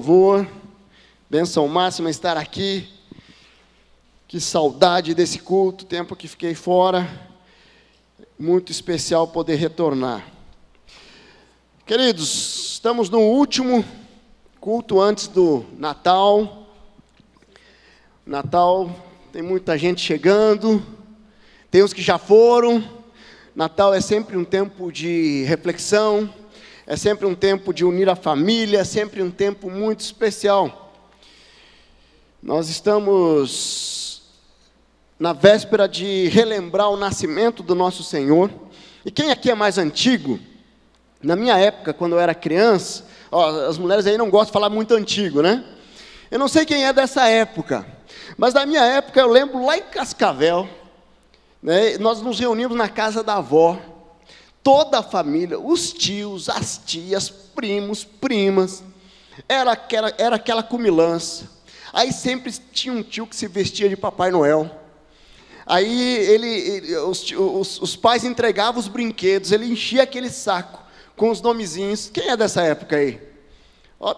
louvor. Bênção máxima estar aqui. Que saudade desse culto, tempo que fiquei fora. Muito especial poder retornar. Queridos, estamos no último culto antes do Natal. Natal, tem muita gente chegando, tem os que já foram. Natal é sempre um tempo de reflexão, é sempre um tempo de unir a família, é sempre um tempo muito especial. Nós estamos na véspera de relembrar o nascimento do nosso Senhor. E quem aqui é mais antigo? Na minha época, quando eu era criança, as mulheres aí não gostam de falar muito antigo, né? Eu não sei quem é dessa época, mas na minha época eu lembro lá em Cascavel, né, nós nos reunimos na casa da avó, toda a família, os tios, as tias, primos, primas, era aquela comilança. Aí sempre tinha um tio que se vestia de Papai Noel. Aí os pais entregavam os brinquedos, ele enchia aquele saco com os nomezinhos. Quem é dessa época aí?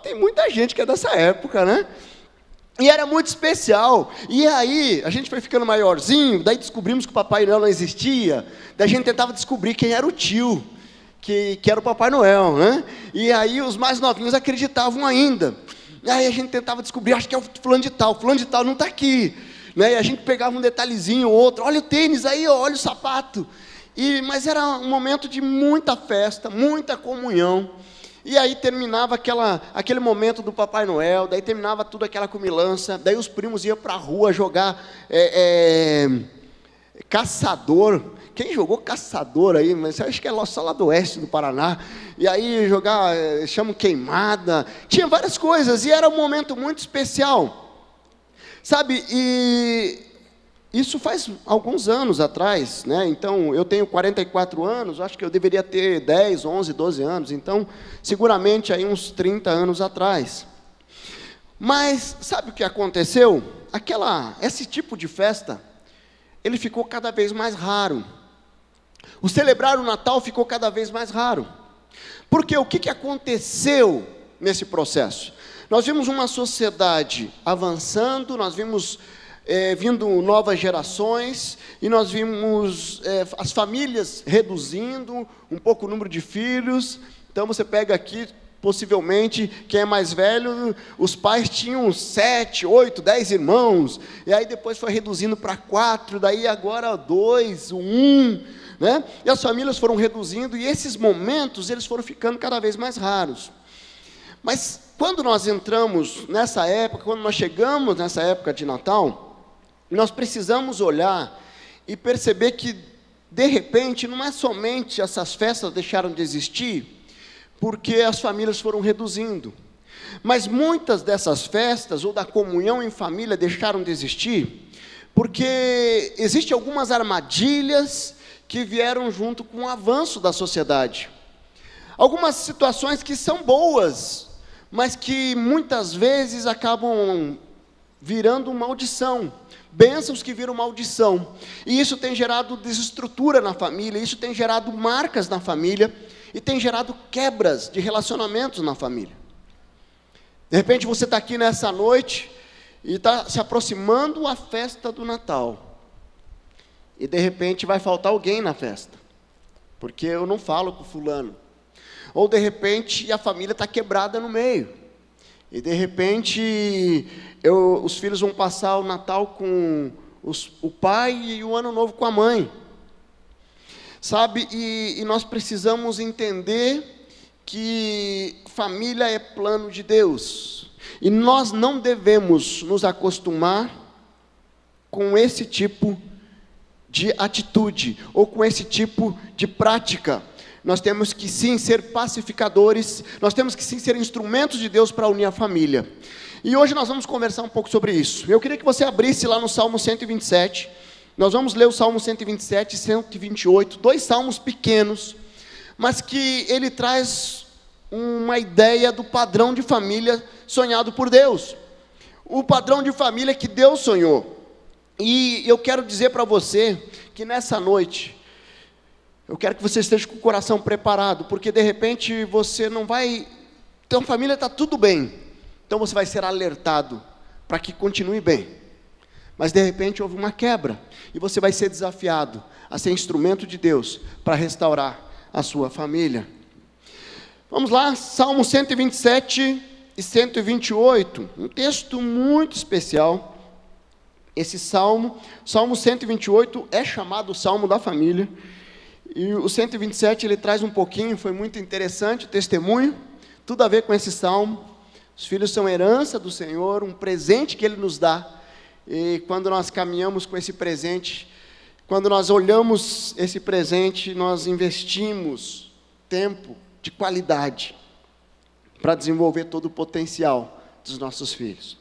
Tem muita gente que é dessa época, né? E era muito especial. E aí, a gente foi ficando maiorzinho, daí descobrimos que o Papai Noel não existia, daí a gente tentava descobrir quem era o tio, que era o Papai Noel, né? E aí os mais novinhos acreditavam ainda. E aí a gente tentava descobrir, acho que é o fulano de tal não está aqui. Né? E a gente pegava um detalhezinho, outro, olha o tênis aí, olha o sapato. Mas era um momento de muita festa, muita comunhão. E aí terminava aquele momento do Papai Noel, daí terminava tudo aquela comilança, daí os primos iam para a rua jogar caçador. Quem jogou caçador aí? Mas acho que é só lá do oeste do Paraná. E aí jogar, chamam queimada. Tinha várias coisas e era um momento muito especial. Sabe, e isso faz alguns anos atrás, né? Então, eu tenho 44 anos, acho que eu deveria ter 10, 11, 12 anos. Então, seguramente aí uns 30 anos atrás. Mas, sabe o que aconteceu? Esse tipo de festa, ele ficou cada vez mais raro. O celebrar o Natal ficou cada vez mais raro. Porque o que aconteceu nesse processo? Nós vimos uma sociedade avançando, nós vimos vindo novas gerações, e nós vimos as famílias reduzindo um pouco o número de filhos. Então você pega aqui, possivelmente, quem é mais velho, os pais tinham 7, 8, 10 irmãos, e aí depois foi reduzindo para 4, daí agora 2, 1, né? E as famílias foram reduzindo, e esses momentos, eles foram ficando cada vez mais raros. Mas quando nós entramos nessa época, quando nós chegamos nessa época de Natal, nós precisamos olhar e perceber que, de repente, não é somente essas festas deixaram de existir, porque as famílias foram reduzindo, mas muitas dessas festas, ou da comunhão em família, deixaram de existir, porque existem algumas armadilhas que vieram junto com o avanço da sociedade. Algumas situações que são boas, mas que muitas vezes acabam virando maldição, bênçãos que viram maldição, e isso tem gerado desestrutura na família, isso tem gerado marcas na família, e tem gerado quebras de relacionamentos na família. De repente você está aqui nessa noite, e está se aproximando a festa do Natal, e de repente vai faltar alguém na festa, porque eu não falo com fulano, ou de repente a família está quebrada no meio, e de repente os filhos vão passar o Natal com o pai e o Ano Novo com a mãe, sabe? E nós precisamos entender que família é plano de Deus, e nós não devemos nos acostumar com esse tipo de atitude, ou com esse tipo de prática. Nós temos que sim ser pacificadores, nós temos que sim ser instrumentos de Deus para unir a família. E hoje nós vamos conversar um pouco sobre isso. Eu queria que você abrisse lá no Salmo 127, nós vamos ler o Salmo 127 e 128, 2 salmos pequenos, mas que ele traz uma ideia do padrão de família sonhado por Deus, o padrão de família que Deus sonhou. E eu quero dizer para você que nessa noite, eu quero que você esteja com o coração preparado, porque de repente você não vai, tua família está tudo bem, Então você vai ser alertado para que continue bem. Mas de repente houve uma quebra, e você vai ser desafiado a ser instrumento de Deus para restaurar a sua família. Vamos lá, Salmo 127 e 128, um texto muito especial. Esse Salmo 128 é chamado o Salmo da Família, e o 127 ele traz um pouquinho, foi muito interessante o testemunho, tudo a ver com esse Salmo. Os filhos são herança do Senhor, um presente que Ele nos dá, e quando nós caminhamos com esse presente, quando nós olhamos esse presente, nós investimos tempo de qualidade para desenvolver todo o potencial dos nossos filhos.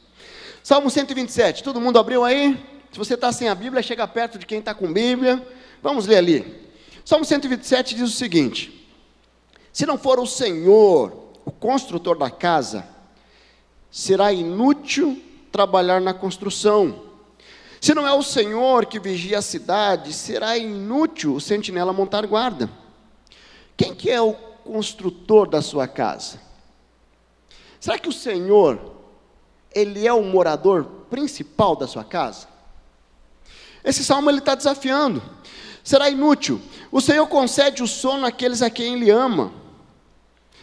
Salmo 127, todo mundo abriu aí? Se você está sem a Bíblia, chega perto de quem está com Bíblia, vamos ler ali. Salmo 127 diz o seguinte: se não for o Senhor, o construtor da casa, será inútil trabalhar na construção. Se não é o Senhor que vigia a cidade, será inútil o sentinela montar guarda. Quem que é o construtor da sua casa? Será que o Senhor, Ele é o morador principal da sua casa? Esse salmo ele está desafiando. Será inútil. O Senhor concede o sono àqueles a quem Ele ama.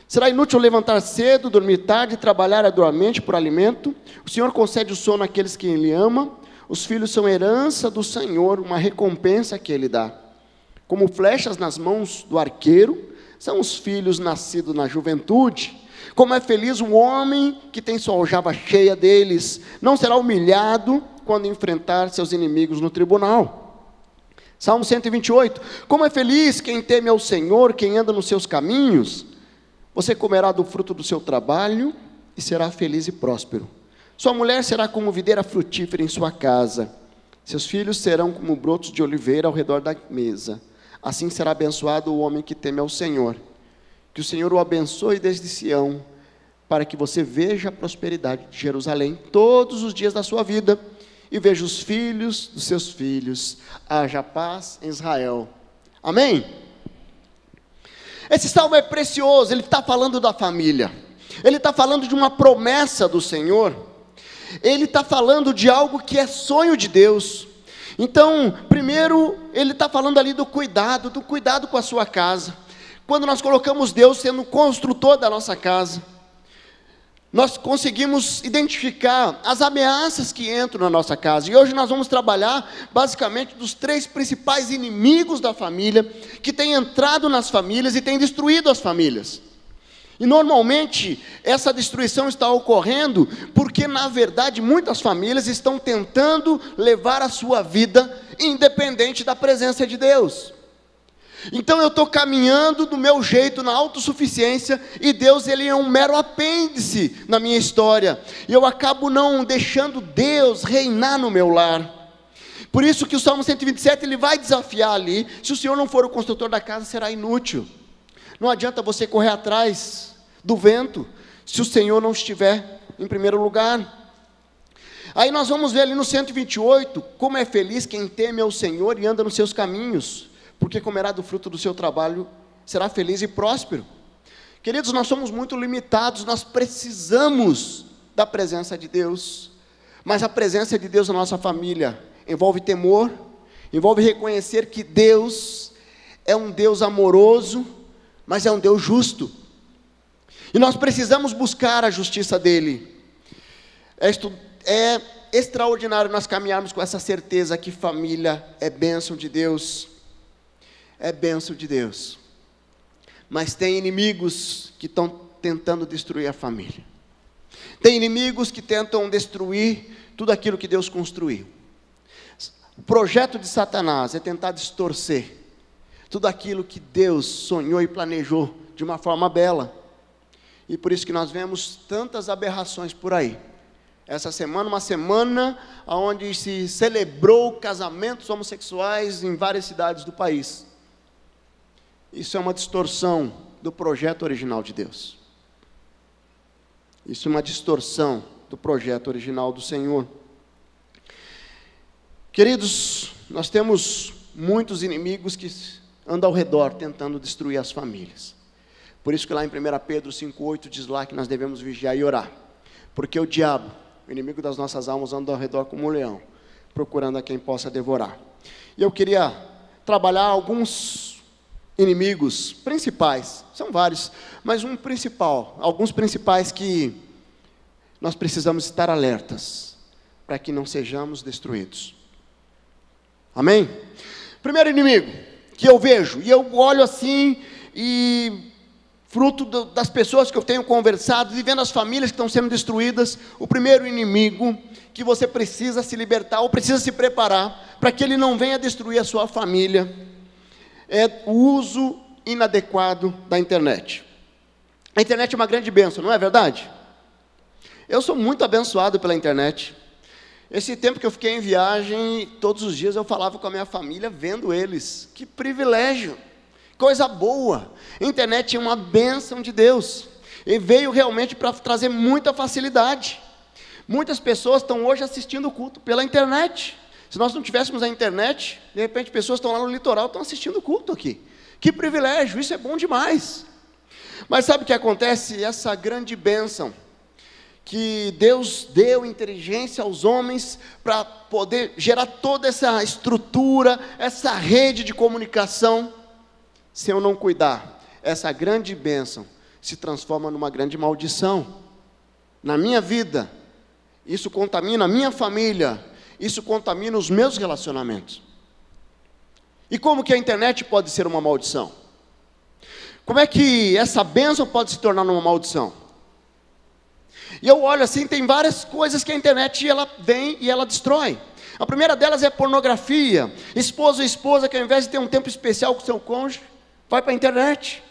Será inútil levantar cedo, dormir tarde, trabalhar arduamente por alimento. O Senhor concede o sono àqueles que Ele ama. Os filhos são herança do Senhor, uma recompensa que Ele dá. Como flechas nas mãos do arqueiro, são os filhos nascidos na juventude. Como é feliz o homem que tem sua aljava cheia deles. Não será humilhado quando enfrentar seus inimigos no tribunal. Salmo 128. Como é feliz quem teme ao Senhor, quem anda nos seus caminhos. Você comerá do fruto do seu trabalho e será feliz e próspero. Sua mulher será como videira frutífera em sua casa. Seus filhos serão como brotos de oliveira ao redor da mesa. Assim será abençoado o homem que teme ao Senhor. Que o Senhor o abençoe desde Sião, para que você veja a prosperidade de Jerusalém todos os dias da sua vida, e veja os filhos dos seus filhos. Haja paz em Israel. Amém? Esse salmo é precioso, ele está falando da família, ele está falando de uma promessa do Senhor, ele está falando de algo que é sonho de Deus. Então, primeiro, ele está falando ali do cuidado com a sua casa. Quando nós colocamos Deus sendo o construtor da nossa casa, nós conseguimos identificar as ameaças que entram na nossa casa. E hoje nós vamos trabalhar basicamente dos 3 principais inimigos da família, que têm entrado nas famílias e têm destruído as famílias. E normalmente essa destruição está ocorrendo porque, na verdade, muitas famílias estão tentando levar a sua vida independente da presença de Deus. Então eu estou caminhando do meu jeito, na autossuficiência, e Deus ele é um mero apêndice na minha história, e eu acabo não deixando Deus reinar no meu lar. Por isso que o Salmo 127 ele vai desafiar ali: se o Senhor não for o construtor da casa, será inútil. Não adianta você correr atrás do vento, se o Senhor não estiver em primeiro lugar. Aí nós vamos ver ali no 128, como é feliz quem teme ao Senhor e anda nos seus caminhos, porque comerá do fruto do seu trabalho, será feliz e próspero. Queridos, nós somos muito limitados, nós precisamos da presença de Deus, mas a presença de Deus na nossa família envolve temor, envolve reconhecer que Deus é um Deus amoroso, mas é um Deus justo, e nós precisamos buscar a justiça dEle. É extraordinário nós caminharmos com essa certeza que família é bênção de Deus, é bênção de Deus, mas tem inimigos que estão tentando destruir a família, tem inimigos que tentam destruir tudo aquilo que Deus construiu. O projeto de Satanás é tentar distorcer tudo aquilo que Deus sonhou e planejou de uma forma bela, e por isso que nós vemos tantas aberrações por aí. Essa semana, uma semana onde se celebrou casamentos homossexuais em várias cidades do país. Isso é uma distorção do projeto original de Deus. Isso é uma distorção do projeto original do Senhor. Queridos, nós temos muitos inimigos que andam ao redor tentando destruir as famílias. Por isso que lá em 1 Pedro 5,8 diz lá que nós devemos vigiar e orar, Porque o diabo, o inimigo das nossas almas, anda ao redor como um leão, procurando a quem possa devorar. E eu queria trabalhar alguns inimigos principais, são vários, mas um principal, alguns principais que nós precisamos estar alertas, para que não sejamos destruídos. Amém? Primeiro inimigo que eu vejo, e eu olho assim, e fruto das pessoas que eu tenho conversado, e vendo as famílias que estão sendo destruídas, o primeiro inimigo que você precisa se libertar, ou precisa se preparar, para que ele não venha destruir a sua família, é o uso inadequado da internet. A internet é uma grande bênção, não é verdade? Eu sou muito abençoado pela internet. Esse tempo que eu fiquei em viagem, todos os dias eu falava com a minha família, vendo eles. Que privilégio, coisa boa. A internet é uma bênção de Deus, e veio realmente para trazer muita facilidade. Muitas pessoas estão hoje assistindo o culto pela internet. Se nós não tivéssemos a internet, de repente pessoas estão lá no litoral, estão assistindo o culto aqui. Que privilégio, isso é bom demais. Mas sabe o que acontece? Essa grande bênção, que Deus deu inteligência aos homens, para poder gerar toda essa estrutura, essa rede de comunicação, se eu não cuidar, essa grande bênção se transforma numa grande maldição. Na minha vida, isso contamina a minha família, isso contamina os meus relacionamentos. E como que a internet pode ser uma maldição? Como é que essa bênção pode se tornar uma maldição? E eu olho assim, tem várias coisas que a internet ela vem e ela destrói. A primeira delas é pornografia. Esposo e esposa que ao invés de ter um tempo especial com seu cônjuge, vai para a internet,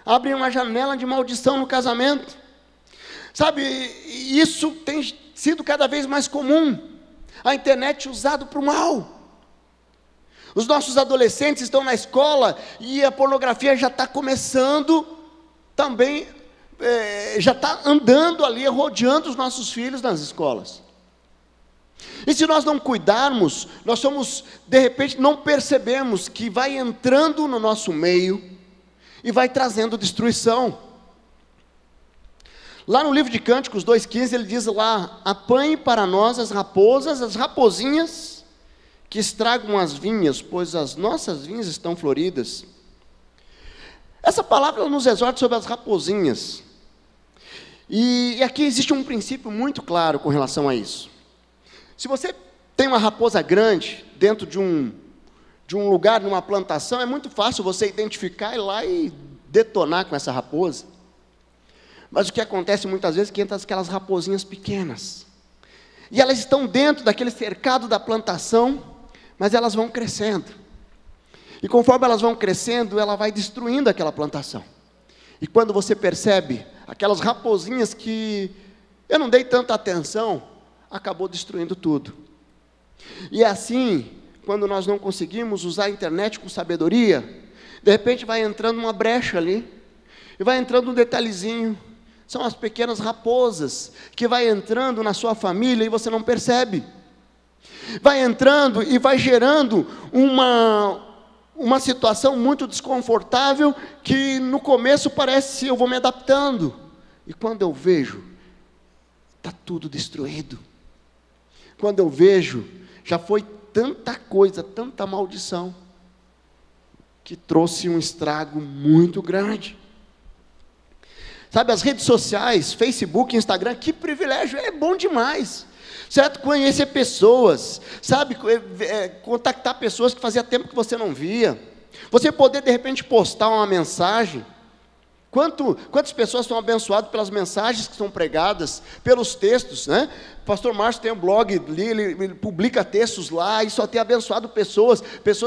abre uma janela de maldição no casamento. Sabe, isso tem sido cada vez mais comum. A internet usada para o mal. Os nossos adolescentes estão na escola e a pornografia já está começando também, já está andando ali, rodeando os nossos filhos nas escolas. E se nós não cuidarmos, nós somos, de repente, não percebemos que vai entrando no nosso meio e vai trazendo destruição. Lá no livro de Cânticos 2,15, ele diz lá: apanhe para nós as raposas, as rapozinhas que estragam as vinhas, pois as nossas vinhas estão floridas. Essa palavra nos exorta sobre as rapozinhas. E aqui existe um princípio muito claro com relação a isso. Se você tem uma raposa grande dentro de um lugar, numa plantação, é muito fácil você identificar, ir lá e detonar com essa raposa. Mas o que acontece muitas vezes é que entram aquelas raposinhas pequenas. E elas estão dentro daquele cercado da plantação, mas elas vão crescendo. E conforme elas vão crescendo, ela vai destruindo aquela plantação. E quando você percebe, aquelas raposinhas que eu não dei tanta atenção, acabou destruindo tudo. E é assim, quando nós não conseguimos usar a internet com sabedoria, de repente vai entrando uma brecha ali, e vai entrando um detalhezinho. São as pequenas raposas, que vai entrando na sua família e você não percebe. Vai entrando e vai gerando uma situação muito desconfortável, que no começo parece eu vou me adaptando. E quando eu vejo, está tudo destruído. Quando eu vejo, já foi tanta coisa, tanta maldição, que trouxe um estrago muito grande. Sabe, as redes sociais, Facebook, Instagram, que privilégio, é bom demais, certo? Conhecer pessoas, sabe, contactar pessoas que fazia tempo que você não via, você poder de repente postar uma mensagem. Quantas pessoas são abençoadas pelas mensagens que são pregadas, pelos textos, né? O pastor Márcio tem um blog, ele publica textos lá, e só tem abençoado pessoas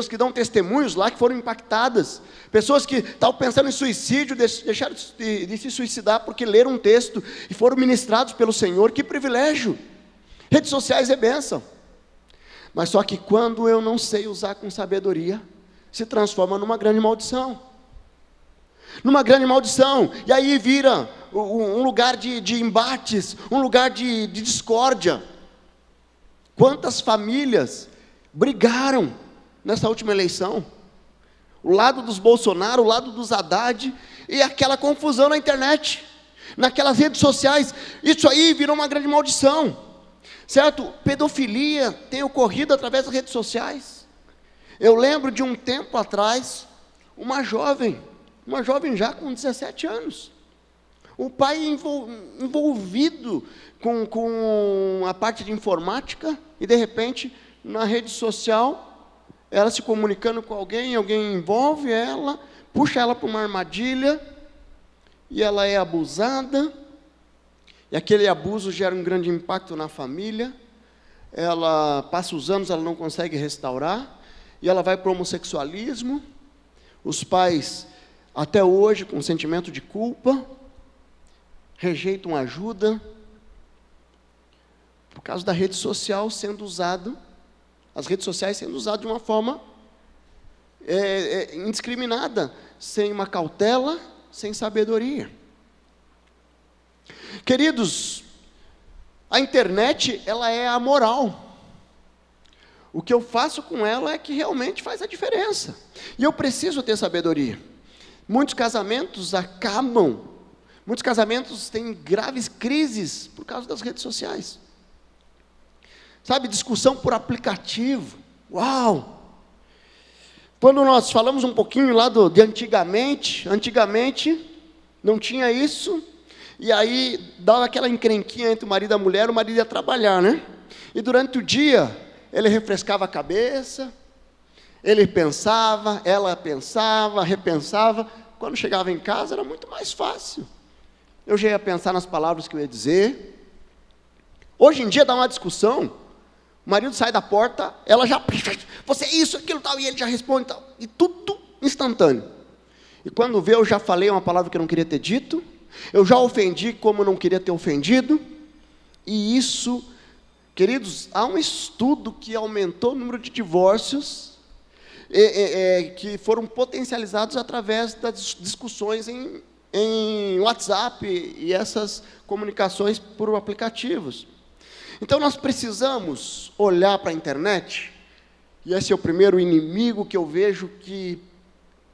que dão testemunhos lá, que foram impactadas, pessoas que estavam pensando em suicídio, deixaram de se suicidar, porque leram um texto, e foram ministrados pelo Senhor. Que privilégio! Redes sociais é bênção, mas só que quando eu não sei usar com sabedoria, se transforma numa grande maldição. E aí vira um lugar de embates, um lugar de discórdia. Quantas famílias brigaram nessa última eleição? O lado dos Bolsonaro, o lado dos Haddad, e aquela confusão na internet. naquelas redes sociais. Isso aí virou uma grande maldição, certo? Pedofilia tem ocorrido através das redes sociais. Eu lembro de um tempo atrás, uma jovem já com 17 anos, o pai envolvido com a parte de informática, e de repente, na rede social, ela se comunicando com alguém envolve ela, puxa ela para uma armadilha, e ela é abusada, e aquele abuso gera um grande impacto na família. Ela passa os anos, ela não consegue restaurar, e ela vai para o homossexualismo. Os pais, até hoje, com sentimento de culpa, rejeitam ajuda, por causa da rede social sendo usado, as redes sociais sendo usadas de uma forma indiscriminada, sem uma cautela, sem sabedoria. Queridos, a internet, ela é amoral. O que eu faço com ela é que realmente faz a diferença. E eu preciso ter sabedoria. Muitos casamentos acabam, muitos casamentos têm graves crises por causa das redes sociais. Sabe, discussão por aplicativo. Uau! Quando nós falamos um pouquinho lá de antigamente não tinha isso, e aí dava aquela encrenquinha entre o marido e a mulher, o marido ia trabalhar, né? E durante o dia, ele refrescava a cabeça, ele pensava, ela pensava, repensava. Quando chegava em casa, era muito mais fácil. Eu já ia pensar nas palavras que eu ia dizer. Hoje em dia dá uma discussão, o marido sai da porta, ela já, você é isso, aquilo, tal, e ele já responde, tal, e tudo instantâneo. E quando vê, eu já falei uma palavra que eu não queria ter dito, eu já ofendi como eu não queria ter ofendido, e isso, queridos, há um estudo que aumentou o número de divórcios, que foram potencializados através das discussões em WhatsApp, e essas comunicações por aplicativos. Então nós precisamos olhar para a internet, e esse é o primeiro inimigo que eu vejo, que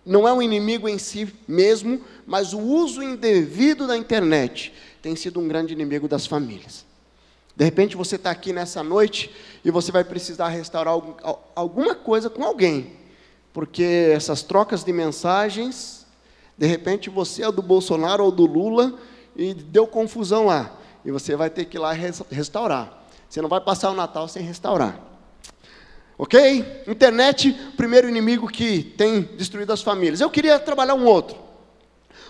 não é um inimigo em si mesmo, mas o uso indevido da internet tem sido um grande inimigo das famílias. De repente você está aqui nessa noite, e você vai precisar restaurar alguma coisa com alguém, porque essas trocas de mensagens, de repente você é do Bolsonaro ou do Lula, e deu confusão lá, e você vai ter que ir lá restaurar. Você não vai passar o Natal sem restaurar. Ok? Internet, primeiro inimigo que tem destruído as famílias. Eu queria trabalhar um outro.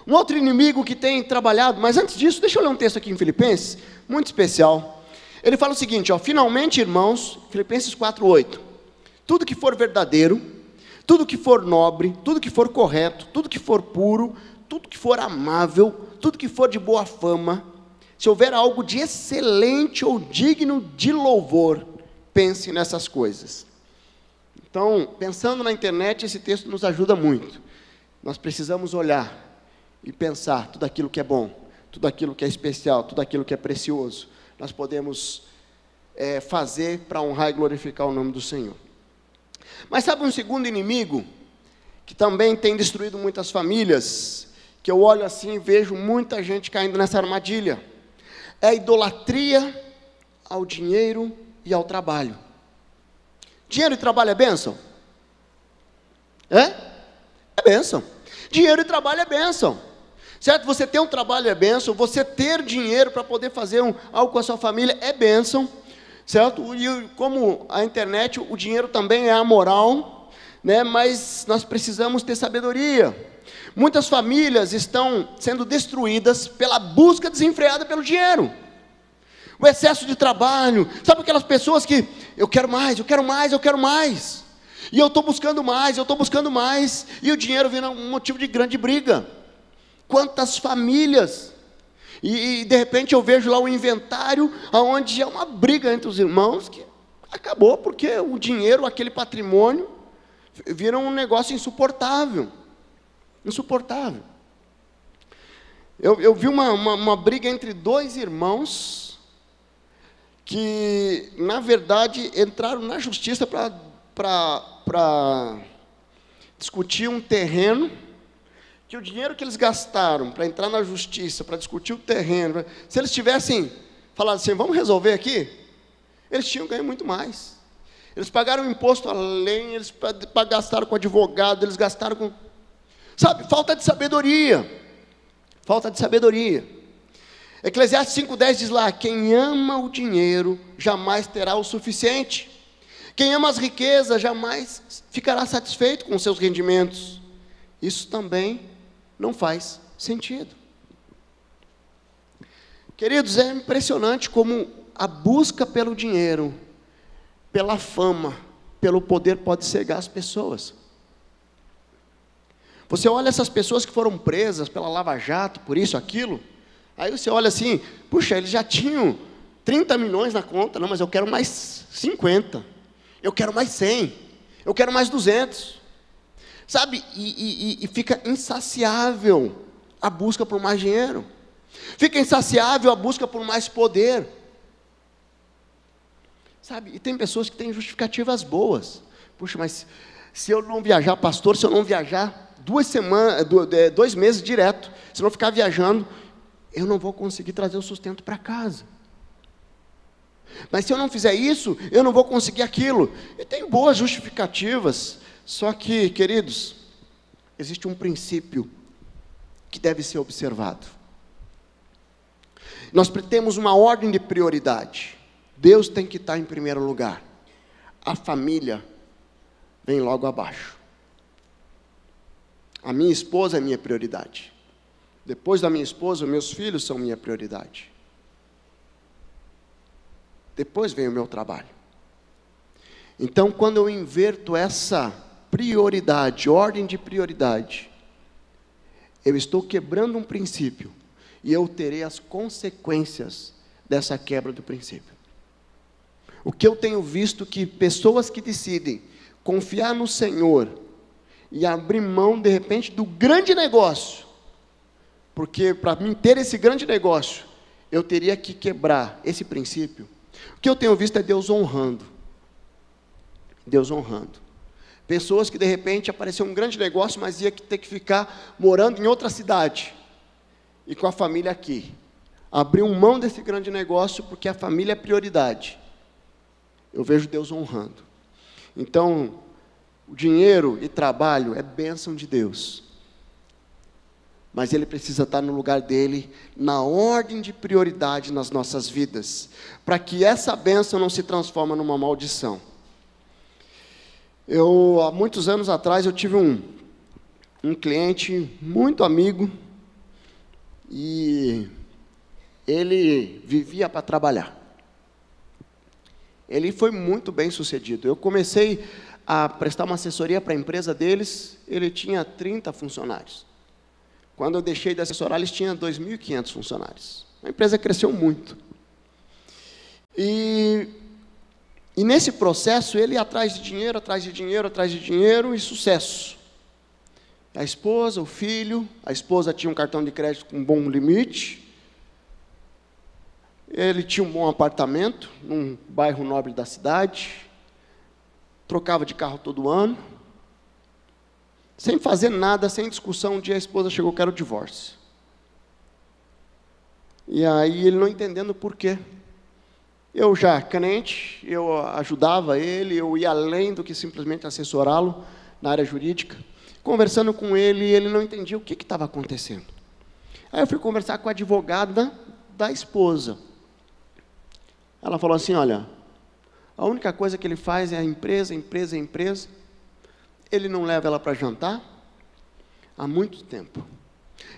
Um outro inimigo que tem trabalhado, mas antes disso, deixa eu ler um texto aqui em Filipenses, muito especial. Ele fala o seguinte, ó, finalmente, irmãos, Filipenses 4:8, tudo que for verdadeiro, tudo que for nobre, tudo que for correto, tudo que for puro, tudo que for amável, tudo que for de boa fama, se houver algo de excelente ou digno de louvor, pense nessas coisas. Então, pensando na internet, esse texto nos ajuda muito. Nós precisamos olhar e pensar tudo aquilo que é bom, tudo aquilo que é especial, tudo aquilo que é precioso. Nós podemos fazer para honrar e glorificar o nome do Senhor. Mas sabe um segundo inimigo, que também tem destruído muitas famílias, que eu olho assim e vejo muita gente caindo nessa armadilha? É a idolatria ao dinheiro e ao trabalho. Dinheiro e trabalho é bênção? É bênção. Dinheiro e trabalho é bênção. Certo? Você ter um trabalho é bênção, você ter dinheiro para poder fazer algo com a sua família é bênção. Certo? E como a internet, o dinheiro também é amoral, né? Mas nós precisamos ter sabedoria. Muitas famílias estão sendo destruídas pela busca desenfreada pelo dinheiro. O excesso de trabalho. Sabe aquelas pessoas que, eu quero mais, eu quero mais, eu quero mais. E eu estou buscando mais, eu estou buscando mais. E o dinheiro vira um motivo de grande briga. Quantas famílias. E de repente eu vejo lá o inventário, onde é uma briga entre os irmãos, que acabou porque o dinheiro, aquele patrimônio, vira um negócio insuportável. Insuportável. Eu vi uma briga entre dois irmãos, que, na verdade, entraram na justiça para discutir um terreno, que o dinheiro que eles gastaram para entrar na justiça, para discutir o terreno, se eles tivessem falado assim, vamos resolver aqui, eles tinham ganho muito mais. Eles pagaram imposto além, eles gastaram com advogado, eles gastaram com... Sabe, falta de sabedoria. Falta de sabedoria. Eclesiastes 5:10 diz lá, quem ama o dinheiro jamais terá o suficiente. Quem ama as riquezas jamais ficará satisfeito com os seus rendimentos. Isso também não faz sentido. Queridos, é impressionante como a busca pelo dinheiro, pela fama, pelo poder pode cegar as pessoas. Você olha essas pessoas que foram presas pela Lava Jato, por isso, aquilo, aí você olha assim, puxa, eles já tinham 30 milhões na conta, não, mas eu quero mais 50, eu quero mais 100, eu quero mais 200, sabe, e fica insaciável a busca por mais dinheiro, fica insaciável a busca por mais poder, sabe, e tem pessoas que têm justificativas boas, puxa, mas se eu não viajar, pastor, se eu não viajar 2 meses direto, se eu não ficar viajando, eu não vou conseguir trazer o sustento para casa. Mas se eu não fizer isso, eu não vou conseguir aquilo. E tem boas justificativas. Só que, queridos, existe um princípio que deve ser observado. Nós temos uma ordem de prioridade. Deus tem que estar em primeiro lugar. A família vem logo abaixo. A minha esposa é minha prioridade. Depois da minha esposa, meus filhos são minha prioridade. Depois vem o meu trabalho. Então, quando eu inverto essa prioridade, ordem de prioridade, eu estou quebrando um princípio, e eu terei as consequências dessa quebra do princípio. O que eu tenho visto que pessoas que decidem confiar no Senhor, e abrir mão, de repente, do grande negócio, porque para mim ter esse grande negócio, eu teria que quebrar esse princípio. O que eu tenho visto é Deus honrando. Deus honrando. Pessoas que de repente apareceu um grande negócio, mas ia ter que ficar morando em outra cidade, e com a família aqui. Abriu mão desse grande negócio, porque a família é prioridade. Eu vejo Deus honrando. Então, o dinheiro e trabalho é bênção de Deus. Mas ele precisa estar no lugar dele, na ordem de prioridade nas nossas vidas, para que essa bênção não se transforme numa maldição. Há muitos anos atrás, eu tive um cliente muito amigo, e ele vivia para trabalhar. Ele foi muito bem sucedido. Eu comecei a prestar uma assessoria para a empresa deles, ele tinha 30 funcionários. Quando eu deixei de assessorar, eles tinham 2.500 funcionários. A empresa cresceu muito. E nesse processo, ele ia atrás de dinheiro, atrás de dinheiro, atrás de dinheiro, e sucesso. A esposa, o filho, a esposa tinha um cartão de crédito com um bom limite, ele tinha um bom apartamento, num bairro nobre da cidade, trocava de carro todo ano, sem fazer nada, sem discussão. Um dia a esposa chegou, quero o divórcio. E aí ele não entendendo por quê. Eu já crente, eu ajudava ele, eu ia além do que simplesmente assessorá-lo na área jurídica. Conversando com ele, ele não entendia o que estava acontecendo. Aí eu fui conversar com a advogada da esposa. Ela falou assim, olha, a única coisa que ele faz é a empresa. Ele não leva ela para jantar há muito tempo.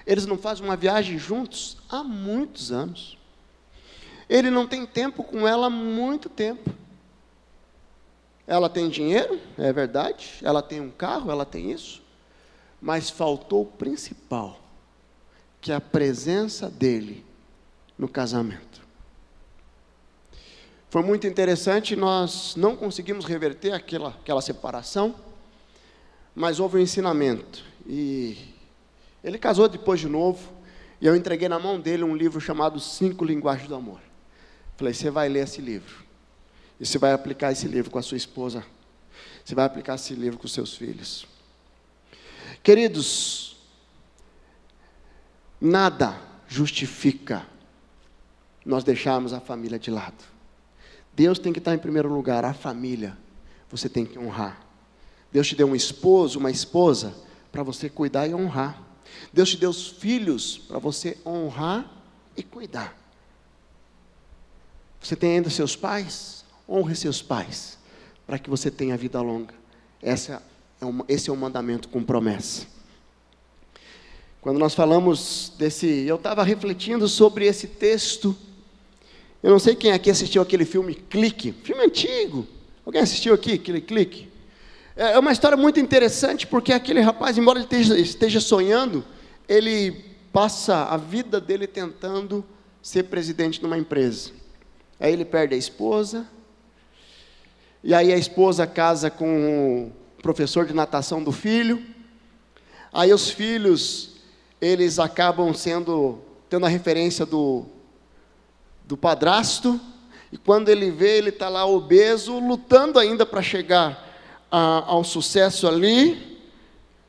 Eles não fazem uma viagem juntos há muitos anos. Ele não tem tempo com ela há muito tempo. Ela tem dinheiro, é verdade. Ela tem um carro, ela tem isso. Mas faltou o principal, que é a presença dele no casamento. Foi muito interessante, nós não conseguimos reverter aquela separação, mas houve um ensinamento. E ele casou depois de novo, e eu entreguei na mão dele um livro chamado 5 Linguagens do Amor. Falei, você vai ler esse livro, e você vai aplicar esse livro com a sua esposa, você vai aplicar esse livro com os seus filhos. Queridos, Nada justifica nós deixarmos a família de lado. Deus tem que estar em primeiro lugar. A família você tem que honrar. Deus te deu um esposo, uma esposa, para você cuidar e honrar. Deus te deu os filhos para você honrar e cuidar. Você tem ainda seus pais? Honre seus pais, para que você tenha vida longa. Esse é um mandamento com promessa. Quando nós falamos eu estava refletindo sobre esse texto. Eu não sei quem aqui assistiu aquele filme Clique, filme antigo. Alguém assistiu aqui aquele Clique? É uma história muito interessante, porque aquele rapaz, embora ele esteja sonhando, ele passa a vida dele tentando ser presidente de uma empresa. Aí ele perde a esposa, e aí a esposa casa com o professor de natação do filho. Aí os filhos, eles acabam tendo a referência do padrasto, e quando ele vê, ele está lá obeso, lutando ainda para chegar ao sucesso ali,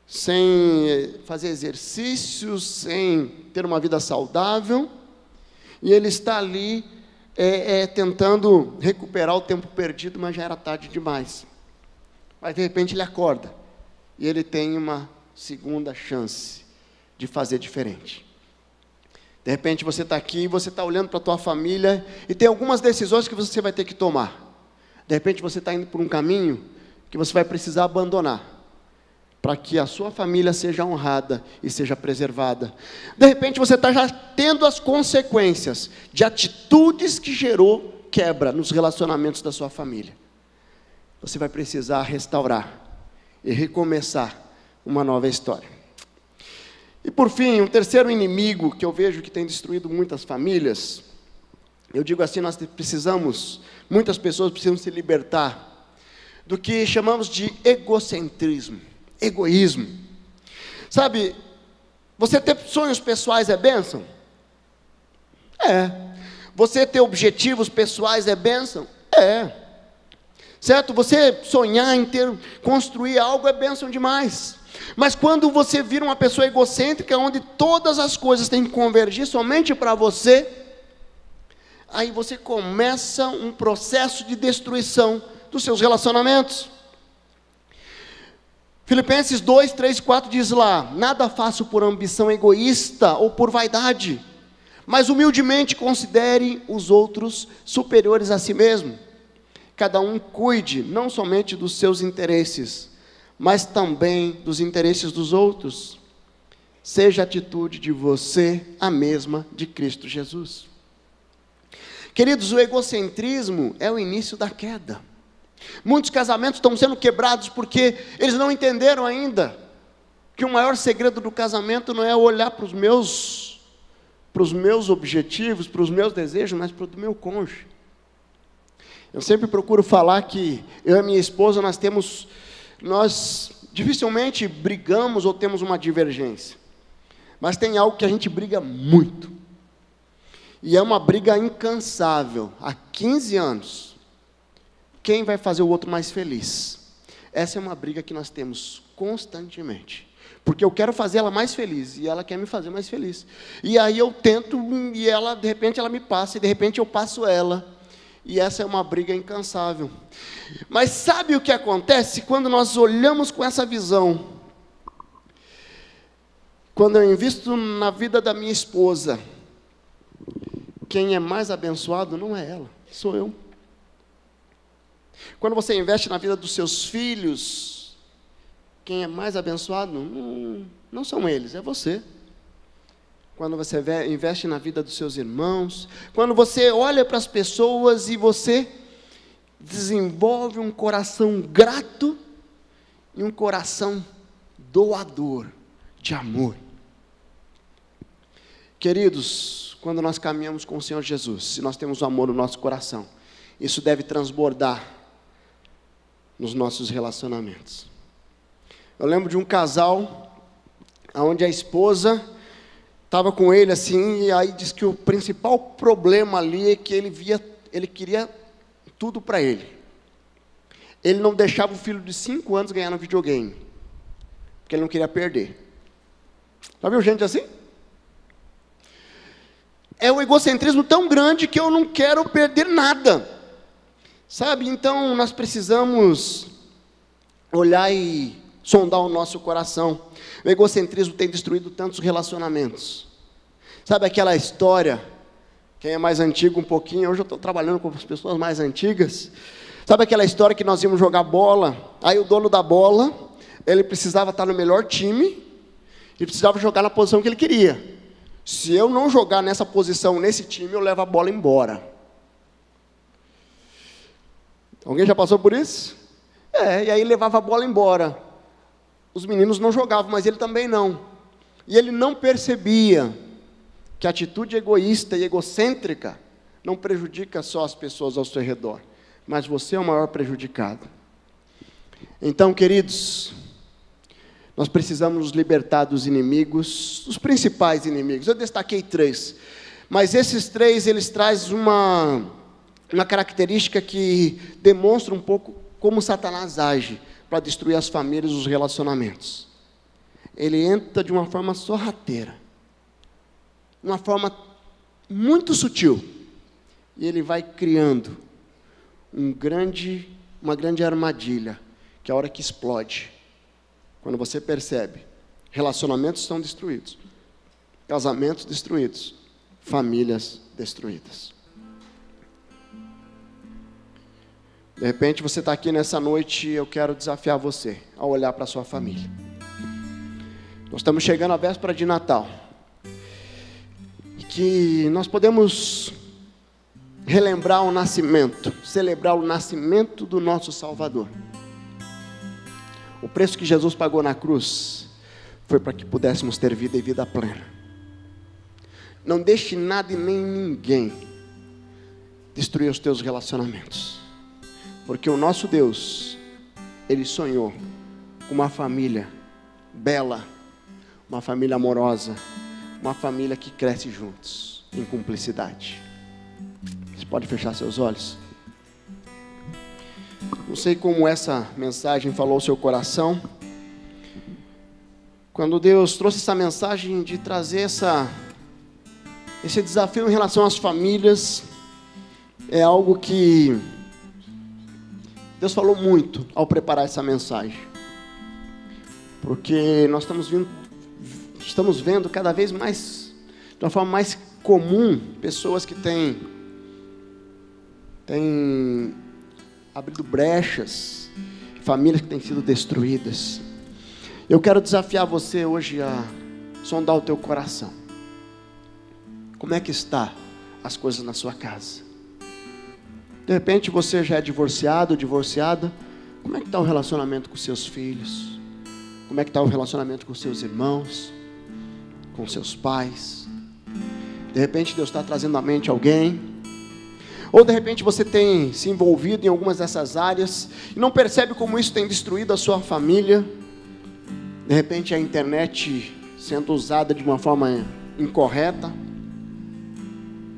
sem fazer exercícios, sem ter uma vida saudável, e ele está ali tentando recuperar o tempo perdido, mas já era tarde demais. Mas de repente ele acorda, e ele tem uma segunda chance de fazer diferente. De repente você está aqui, você está olhando para a tua família, e tem algumas decisões que você vai ter que tomar. De repente você está indo por um caminho que você vai precisar abandonar, para que a sua família seja honrada e seja preservada. De repente você está já tendo as consequências de atitudes que gerou quebra nos relacionamentos da sua família. Você vai precisar restaurar e recomeçar uma nova história. E por fim, um terceiro inimigo que eu vejo que tem destruído muitas famílias, eu digo assim, muitas pessoas precisam se libertar do que chamamos de egocentrismo, egoísmo. Sabe, você ter sonhos pessoais é bênção? É. Você ter objetivos pessoais é bênção? É. Certo? Você sonhar em construir algo é bênção demais. Mas quando você vira uma pessoa egocêntrica, onde todas as coisas têm que convergir somente para você, aí você começa um processo de destruição dos seus relacionamentos. Filipenses 2, 3, 4 diz lá: nada faço por ambição egoísta ou por vaidade, mas humildemente considere os outros superiores a si mesmo. Cada um cuide não somente dos seus interesses, mas também dos interesses dos outros. Seja a atitude de você a mesma de Cristo Jesus. Queridos, o egocentrismo é o início da queda. Muitos casamentos estão sendo quebrados porque eles não entenderam ainda que o maior segredo do casamento não é olhar para os meus objetivos, para os meus desejos, mas para o do meu cônjuge. Eu sempre procuro falar que eu e minha esposa, nós dificilmente brigamos ou temos uma divergência, mas tem algo que a gente briga muito, e é uma briga incansável, há 15 anos, quem vai fazer o outro mais feliz? Essa é uma briga que nós temos constantemente, porque eu quero fazer ela mais feliz, e ela quer me fazer mais feliz, e aí eu tento, e ela, de repente ela me passa, e de repente eu passo ela, e essa é uma briga incansável. Mas sabe o que acontece quando nós olhamos com essa visão? Quando eu invisto na vida da minha esposa, quem é mais abençoado não é ela, sou eu. Quando você investe na vida dos seus filhos, quem é mais abençoado não são eles, é você. Quando você investe na vida dos seus irmãos, quando você olha para as pessoas e você desenvolve um coração grato e um coração doador de amor. Queridos, quando nós caminhamos com o Senhor Jesus, se nós temos o amor no nosso coração, isso deve transbordar nos nossos relacionamentos. Eu lembro de um casal onde a esposa estava com ele assim, e aí diz que o principal problema ali é que ele queria tudo para ele. Ele não deixava o filho de 5 anos ganhar no videogame, porque ele não queria perder. Já viu gente assim? é o egocentrismo tão grande que eu não quero perder nada. Sabe? Então nós precisamos olhar e sondar o nosso coração. O egocentrismo tem destruído tantos relacionamentos. Sabe aquela história, quem é mais antigo um pouquinho, hoje eu estou trabalhando com as pessoas mais antigas. Sabe aquela história que nós íamos jogar bola, aí o dono da bola, ele precisava estar no melhor time, e precisava jogar na posição que ele queria. Se eu não jogar nessa posição, nesse time, eu levo a bola embora. Alguém já passou por isso? E aí levava a bola embora. Os meninos não jogavam, mas ele também não. E ele não percebia que a atitude egoísta e egocêntrica não prejudica só as pessoas ao seu redor, mas você é o maior prejudicado. Então, queridos, nós precisamos nos libertar dos inimigos, dos principais inimigos. Eu destaquei 3, mas esses 3, eles trazem uma característica que demonstra um pouco como Satanás age para destruir as famílias e os relacionamentos. Ele entra de uma forma sorrateira, uma forma muito sutil, e ele vai criando uma grande armadilha, que é a hora que explode. Quando você percebe, relacionamentos estão destruídos, casamentos destruídos, famílias destruídas. De repente você está aqui nessa noite e eu quero desafiar você a olhar para a sua família. Nós estamos chegando à véspera de Natal, e que nós podemos relembrar o nascimento, celebrar o nascimento do nosso Salvador. O preço que Jesus pagou na cruz foi para que pudéssemos ter vida e vida plena. Não deixe nada e nem ninguém destruir os teus relacionamentos, porque o nosso Deus, Ele sonhou com uma família bela, uma família amorosa, uma família que cresce juntos, em cumplicidade. Você pode fechar seus olhos? Não sei como essa mensagem falou ao seu coração. Quando Deus trouxe essa mensagem de trazer esse desafio em relação às famílias, é algo que Deus falou muito ao preparar essa mensagem. Porque nós estamos vendo cada vez mais, de uma forma mais comum, pessoas que têm abrido brechas, famílias que têm sido destruídas. Eu quero desafiar você hoje a sondar o teu coração. Como é que está as coisas na sua casa? De repente você já é divorciado, divorciada. Como é que está o relacionamento com seus filhos? Como é que está o relacionamento com seus irmãos? Com seus pais? De repente Deus está trazendo à mente alguém. Ou de repente você tem se envolvido em algumas dessas áreas e não percebe como isso tem destruído a sua família. De repente a internet sendo usada de uma forma incorreta.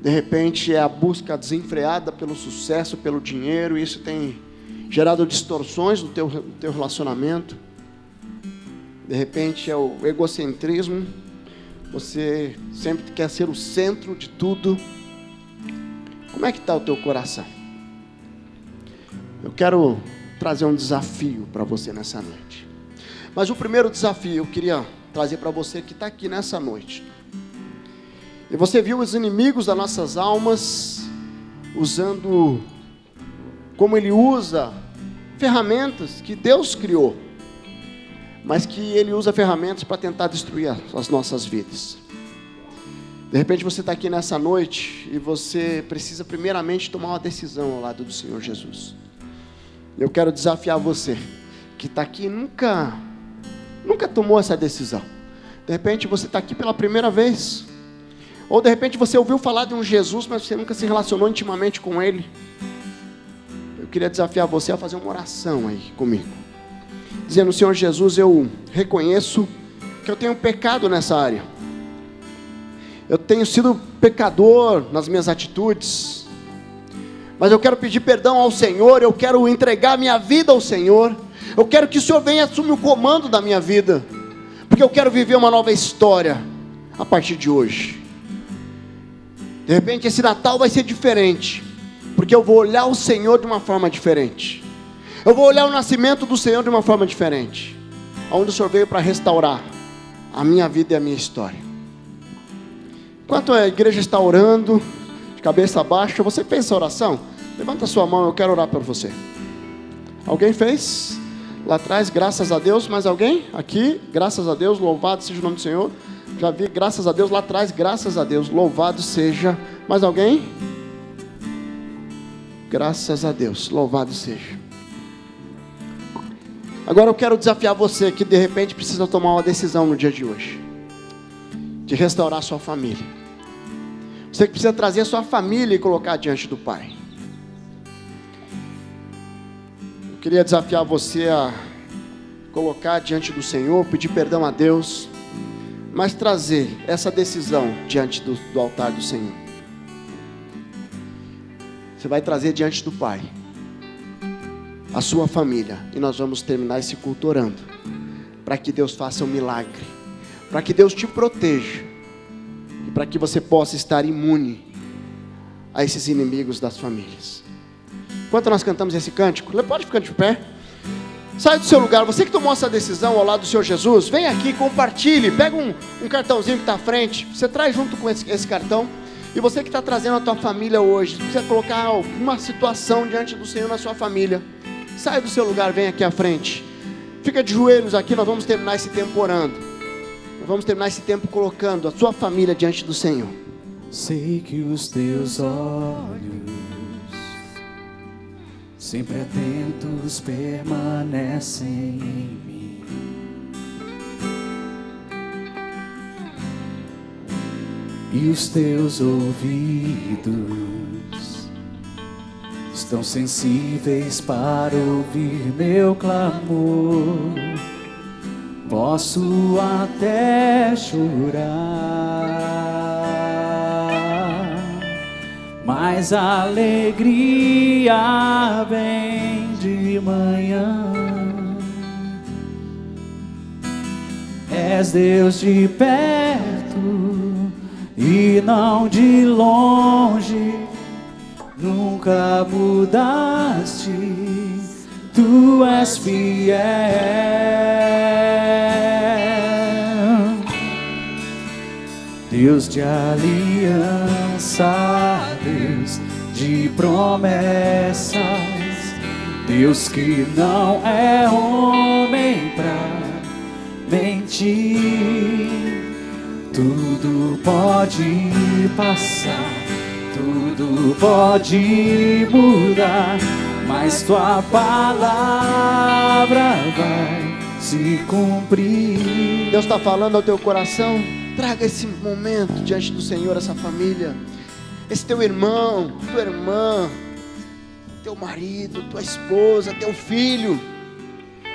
De repente é a busca desenfreada pelo sucesso, pelo dinheiro, e isso tem gerado distorções no teu relacionamento. De repente é o egocentrismo, você sempre quer ser o centro de tudo. Como é que está o teu coração? Eu quero trazer um desafio para você nessa noite. Mas o primeiro desafio eu queria trazer para você que está aqui nessa noite. E você viu os inimigos das nossas almas usando, como ele usa ferramentas que Deus criou, mas que ele usa ferramentas para tentar destruir as nossas vidas. De repente você está aqui nessa noite e você precisa primeiramente tomar uma decisão ao lado do Senhor Jesus. Eu quero desafiar você que está aqui e nunca tomou essa decisão. De repente você está aqui pela primeira vez. Ou de repente você ouviu falar de um Jesus, mas você nunca se relacionou intimamente com Ele. Eu queria desafiar você a fazer uma oração aí comigo, dizendo: Senhor Jesus, eu reconheço que eu tenho pecado nessa área. Eu tenho sido pecador nas minhas atitudes, mas eu quero pedir perdão ao Senhor. Eu quero entregar minha vida ao Senhor. Eu quero que o Senhor venha assumir o comando da minha vida, porque eu quero viver uma nova história a partir de hoje. De repente esse Natal vai ser diferente, porque eu vou olhar o Senhor de uma forma diferente. Eu vou olhar o nascimento do Senhor de uma forma diferente, onde o Senhor veio para restaurar a minha vida e a minha história. Enquanto a igreja está orando, de cabeça baixa, você fez essa oração? Levanta a sua mão, eu quero orar por você. Alguém fez? Lá atrás, graças a Deus. Mais alguém? Aqui, graças a Deus, louvado seja o nome do Senhor. Já vi, graças a Deus. Lá atrás, graças a Deus, louvado seja. Mais alguém? Graças a Deus, louvado seja. Agora eu quero desafiar você que de repente precisa tomar uma decisão no dia de hoje, de restaurar a sua família. Você que precisa trazer a sua família e colocar diante do Pai. Eu queria desafiar você a colocar diante do Senhor, pedir perdão a Deus, mas trazer essa decisão diante do altar do Senhor. Você vai trazer diante do Pai a sua família, e nós vamos terminar esse culto orando, para que Deus faça um milagre, para que Deus te proteja, e para que você possa estar imune a esses inimigos das famílias. Enquanto nós cantamos esse cântico, pode ficar de pé, sai do seu lugar. Você que tomou essa decisão ao lado do Senhor Jesus, vem aqui, compartilhe, pega um cartãozinho que está à frente, você traz junto com esse cartão. E você que está trazendo a tua família hoje, precisa colocar alguma situação diante do Senhor na sua família, sai do seu lugar, vem aqui à frente, fica de joelhos aqui. Nós vamos terminar esse tempo orando, nós vamos terminar esse tempo colocando a sua família diante do Senhor. Sei que os teus olhos, sempre atentos, permanecem em mim. E os teus ouvidos estão sensíveis para ouvir meu clamor. Posso até chorar, mas a alegria vem de manhã. És Deus de perto e não de longe, nunca mudaste, tu és fiel. Deus de aliança, Deus de promessas, Deus que não é homem pra mentir. Tudo pode passar, tudo pode mudar, mas tua palavra vai se cumprir. Deus está falando ao teu coração. Traga esse momento diante do Senhor, essa família, esse teu irmão, tua irmã, teu marido, tua esposa, teu filho.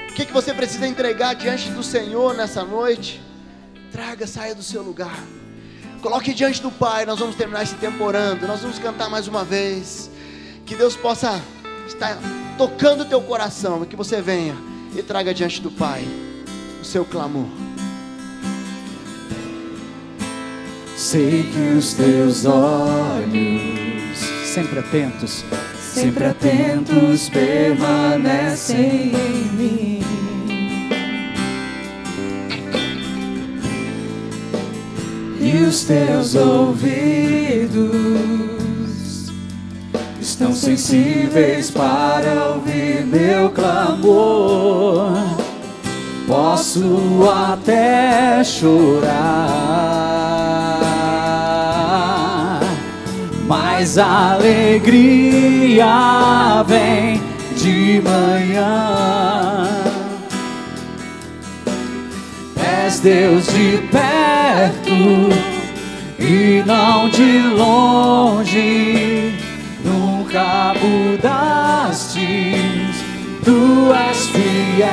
O que você precisa entregar diante do Senhor nessa noite? Traga, saia do seu lugar, coloque diante do Pai. Nós vamos terminar esse tempo orando, nós vamos cantar mais uma vez. Que Deus possa estar tocando o teu coração, e que você venha e traga diante do Pai o seu clamor. Sei que os teus olhos, sempre atentos, permanecem em mim. E os teus ouvidos estão sensíveis para ouvir meu clamor. Posso até chorar, mas a alegria vem de manhã. És Deus de perto e não de longe, nunca mudaste, tu és fiel.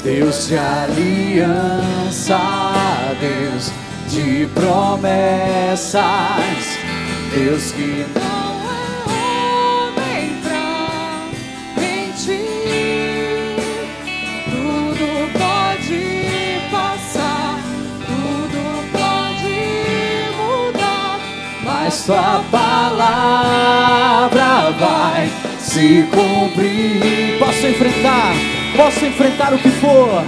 Deus de aliança, Deus de promessas, Deus que não tudo pode passar, mas tua palavra vai se cumprir. Posso enfrentar o que for.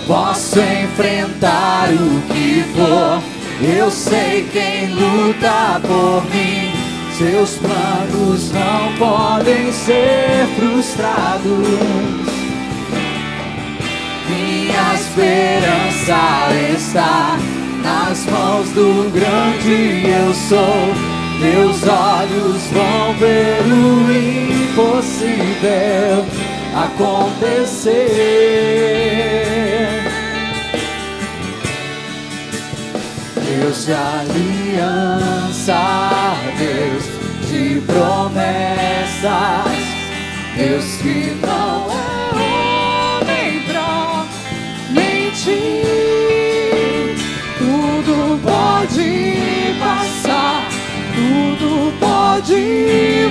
Posso enfrentar o que for. Eu sei quem luta por mim. Seus planos não podem ser frustrados. Minha esperança está nas mãos do grande eu sou. Meus olhos vão ver o impossível acontecer. Deus de aliança, Deus de promessas, Deus que não é homem pra mentir. Tudo pode passar, tudo pode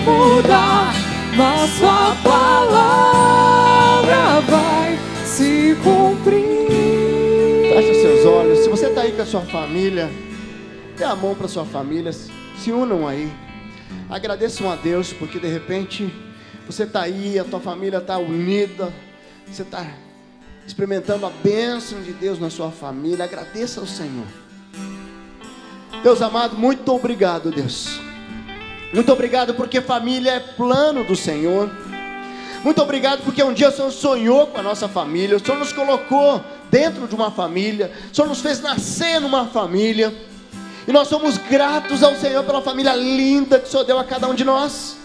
mudar, mas sua palavra vai se cumprir. Feche os seus olhos. Se você está aí com a sua família, dê a mão para a sua família, se unam aí. Agradeçam a Deus, porque de repente você está aí, a tua família está unida, você está experimentando a bênção de Deus na sua família. Agradeça ao Senhor. Deus amado, muito obrigado, Deus. Muito obrigado porque família é plano do Senhor. Muito obrigado porque um dia o Senhor sonhou com a nossa família. O Senhor nos colocou dentro de uma família. O Senhor nos fez nascer numa família. E nós somos gratos ao Senhor pela família linda que o Senhor deu a cada um de nós.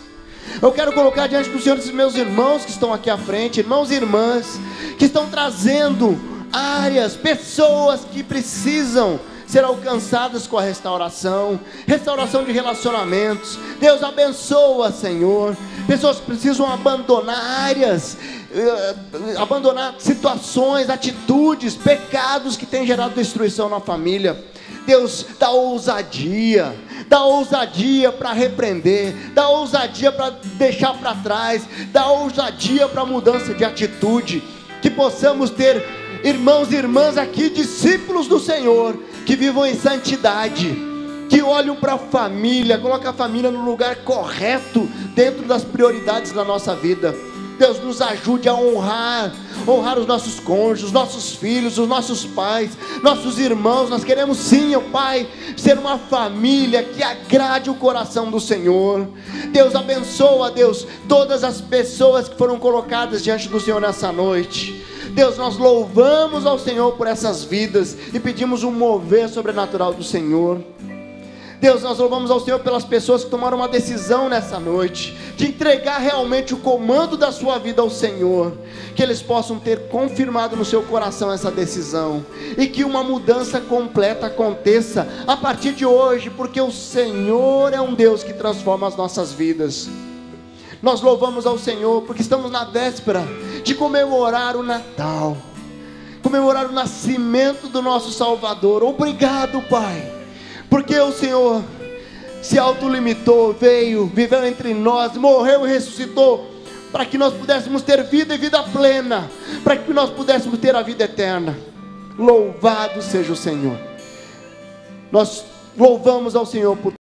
Eu quero colocar diante do Senhor esses meus irmãos que estão aqui à frente, irmãos e irmãs, que estão trazendo áreas, pessoas que precisam ser alcançadas com a restauração de relacionamentos. Deus abençoa, Senhor. Pessoas que precisam abandonar áreas, abandonar situações, atitudes, pecados que têm gerado destruição na família. Deus, dá ousadia para repreender, dá ousadia para deixar para trás, dá ousadia para mudança de atitude, que possamos ter irmãos e irmãs aqui, discípulos do Senhor, que vivam em santidade, que olham para a família, colocam a família no lugar correto, dentro das prioridades da nossa vida. Deus, nos ajude a honrar os nossos cônjuges, os nossos filhos, os nossos pais, nossos irmãos. Nós queremos sim, ó Pai, ser uma família que agrade o coração do Senhor. Deus, abençoa, Deus, todas as pessoas que foram colocadas diante do Senhor nessa noite. Deus, nós louvamos ao Senhor por essas vidas e pedimos um mover sobrenatural do Senhor. Deus, nós louvamos ao Senhor pelas pessoas que tomaram uma decisão nessa noite, de entregar realmente o comando da sua vida ao Senhor, que eles possam ter confirmado no seu coração essa decisão, e que uma mudança completa aconteça a partir de hoje, porque o Senhor é um Deus que transforma as nossas vidas. Nós louvamos ao Senhor, porque estamos na véspera de comemorar o Natal, comemorar o nascimento do nosso Salvador. Obrigado, Pai, porque o Senhor se autolimitou, veio, viveu entre nós, morreu e ressuscitou, para que nós pudéssemos ter vida e vida plena, para que nós pudéssemos ter a vida eterna. Louvado seja o Senhor. Nós louvamos ao Senhor por